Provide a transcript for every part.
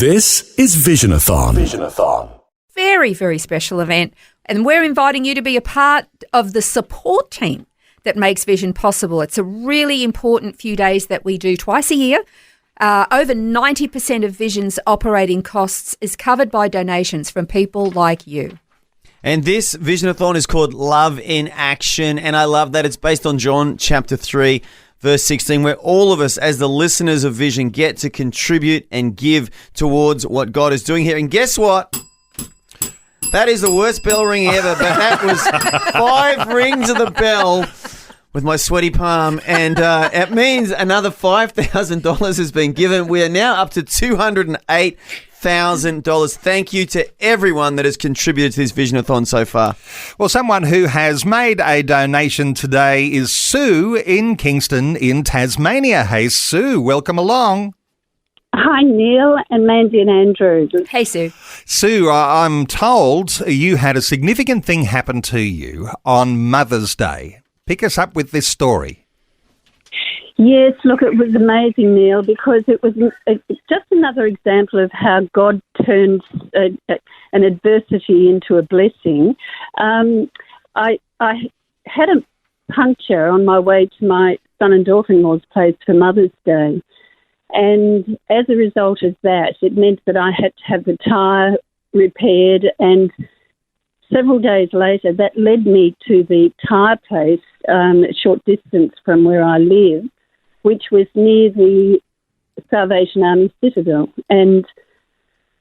This is Visionathon. Very, very special event. And we're inviting you to be a part of the support team that makes Vision possible. It's a really important few days that we do twice a year. Over 90% of Vision's operating costs is covered by donations from people like you. And this Visionathon is called Love in Action, and I love that it's based on John chapter 3, verse 16, where all of us as the listeners of Vision get to contribute and give towards what God is doing here. And guess what? That is the worst bell ring ever, but that was 5 rings of the bell with my sweaty palm, and it means another $5,000 has been given. We are now up to $208,000. Thank you to everyone that has contributed to this Visionathon so far. Well, someone who has made a donation today is Sue in Kingston in Tasmania. Hey, Sue, welcome along. Hi, Neil and Mandy and Andrew. Hey, Sue. Sue, I'm told you had a significant thing happen to you on Mother's Day. Pick us up with this story. Yes, look, it was amazing, Neil, because it was just another example of how God turns an adversity into a blessing. I had a puncture on my way to my son and daughter-in-law's place for Mother's Day. And as a result of that, it meant that I had to have the tyre repaired, and several days later, that led me to the tyre place a short distance from where I live, which was near the Salvation Army Citadel. And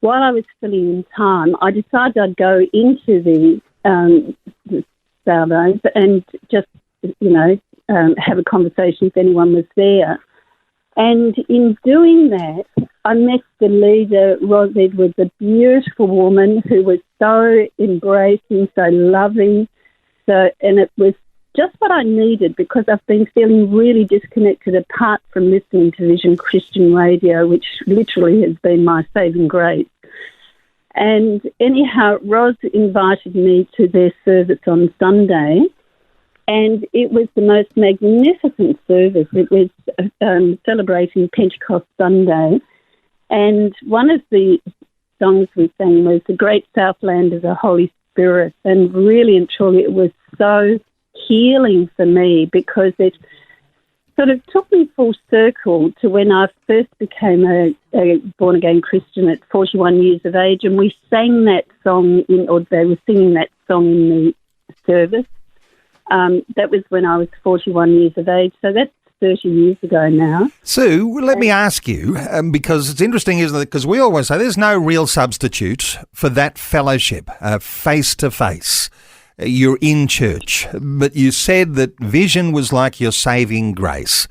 while I was filling in time, I decided I'd go into the Salvos and just, have a conversation if anyone was there. And in doing that, I met the leader, Ros Edwards, a beautiful woman who was so embracing, so loving. And it was just what I needed, because I've been feeling really disconnected apart from listening to Vision Christian Radio, which literally has been my saving grace. And anyhow, Ros invited me to their service on Sunday, and it was the most magnificent service. It was celebrating Pentecost Sunday. And one of the songs we sang was The Great Southland of the Holy Spirit. And really and truly it was so healing for me, because it sort of took me full circle to when I first became a born-again Christian at 41 years of age. And we sang that song, they were singing that song in the service. That was when I was 41 years of age, so that's 30 years ago now. Sue, let me ask you, because it's interesting, isn't it? Because we always say there's no real substitute for that fellowship, face-to-face. You're in church, but you said that Vision was like your saving grace.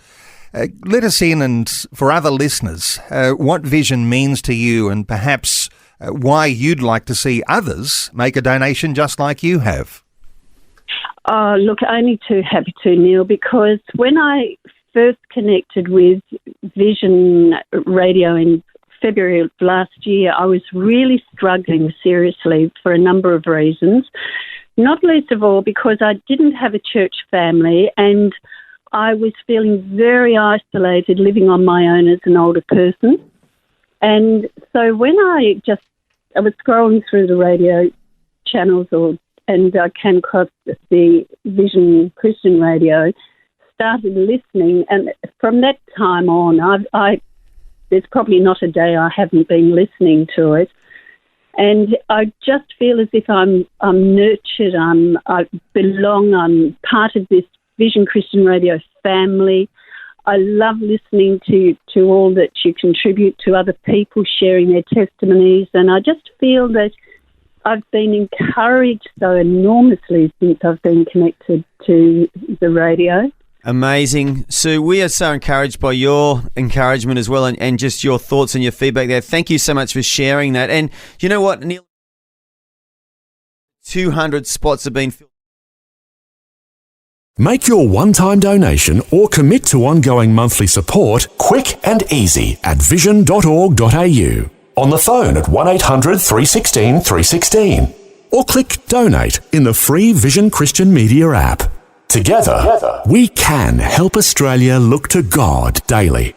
Let us in, and for other listeners, what Vision means to you, and perhaps why you'd like to see others make a donation just like you have. Oh, look, only too happy to, Neil, because when I first connected with Vision Radio in February of last year, I was really struggling seriously for a number of reasons, not least of all because I didn't have a church family, and I was feeling very isolated living on my own as an older person. And so when I was scrolling through the radio channels and I came across the Vision Christian Radio, started listening, and from that time on, there's probably not a day I haven't been listening to it, and I just feel as if I'm nurtured, I belong, I'm part of this Vision Christian Radio family. I love listening to all that you contribute, to other people sharing their testimonies, and I just feel that I've been encouraged so enormously since I've been connected to the radio. Amazing. Sue, we are so encouraged by your encouragement as well, and just your thoughts and your feedback there. Thank you so much for sharing that. And you know what, Neil? 200 spots have been filled. Make your one-time donation or commit to ongoing monthly support quick and easy at vision.org.au. On the phone at 1800 316 316. Or click Donate in the free Vision Christian Media app. Together, we can help Australia look to God daily.